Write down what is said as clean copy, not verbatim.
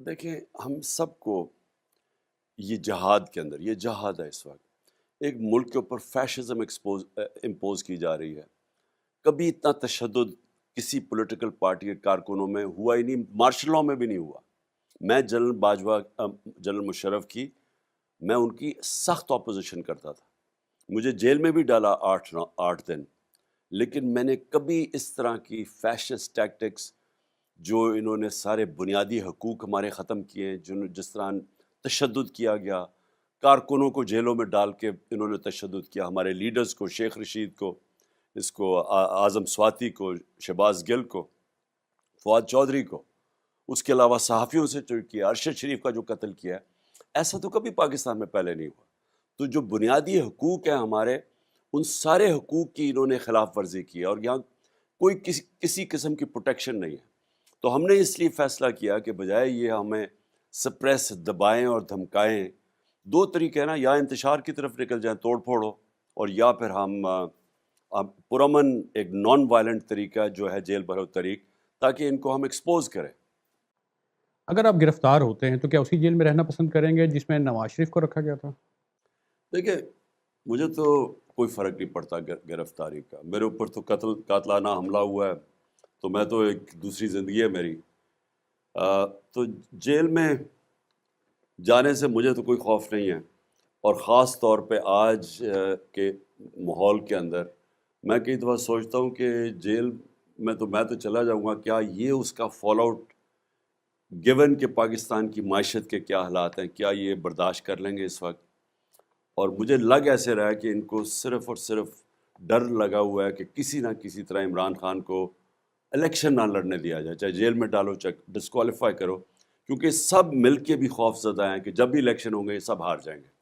دیکھیں ہم سب کو یہ جہاد کے اندر، یہ جہاد ہے اس وقت، ایک ملک کے اوپر فیشزم امپوز کی جا رہی ہے. کبھی اتنا تشدد کسی پولیٹیکل پارٹی کے کارکنوں میں ہوا ہی نہیں، مارشل لاء میں بھی نہیں ہوا. میں جنرل باجوہ، جنرل مشرف کی، میں ان کی سخت اپوزیشن کرتا تھا. مجھے جیل میں بھی ڈالا 8 دن، لیکن میں نے کبھی اس طرح کی فیشسٹ ٹیکٹکس، جو انہوں نے سارے بنیادی حقوق ہمارے ختم کیے، جس طرح تشدد کیا گیا، کارکنوں کو جیلوں میں ڈال کے انہوں نے تشدد کیا، ہمارے لیڈرز کو، شیخ رشید کو، اس کو اعظم سواتی کو، شہباز گل کو، فواد چودھری کو، اس کے علاوہ صحافیوں سے جو کیا، ارشد شریف کا جو قتل کیا ہے، ایسا تو کبھی پاکستان میں پہلے نہیں ہوا. تو جو بنیادی حقوق ہیں ہمارے، ان سارے حقوق کی انہوں نے خلاف ورزی کی ہے، اور یہاں کوئی کسی قسم کی پروٹیکشن نہیں ہے. تو ہم نے اس لیے فیصلہ کیا کہ بجائے یہ ہمیں سپریس، دبائیں اور دھمکائیں، دو طریقے ہیں نا، یا انتشار کی طرف نکل جائیں، توڑ پھوڑو، اور یا پھر ہم پرامن ایک نان وائلنٹ طریقہ جو ہے جیل بھرو طریق، تاکہ ان کو ہم ایکسپوز کریں. اگر آپ گرفتار ہوتے ہیں تو کیا اسی جیل میں رہنا پسند کریں گے جس میں نواز شریف کو رکھا گیا تھا؟ دیکھیں، مجھے تو کوئی فرق نہیں پڑتا گرفتاری کا. میرے اوپر تو قاتلانہ حملہ ہوا ہے، تو میں تو ایک دوسری زندگی ہے میری. تو جیل میں جانے سے مجھے تو کوئی خوف نہیں ہے، اور خاص طور پہ آج کے ماحول کے اندر میں کئی دفعہ سوچتا ہوں کہ جیل میں تو چلا جاؤں گا، کیا یہ اس کا فال آؤٹ، گیون کہ پاکستان کی معیشت کے کیا حالات ہیں، کیا یہ برداشت کر لیں گے اس وقت؟ اور مجھے لگ ایسے رہا ہے کہ ان کو صرف اور صرف ڈر لگا ہوا ہے کہ کسی نہ کسی طرح عمران خان کو الیکشن نہ لڑنے دیا جائے، چاہے جیل میں ڈالو، چاہے ڈسکوالیفائی کرو، کیونکہ سب مل کے بھی خوف زدہ ہیں کہ جب بھی الیکشن ہوں گے یہ سب ہار جائیں گے.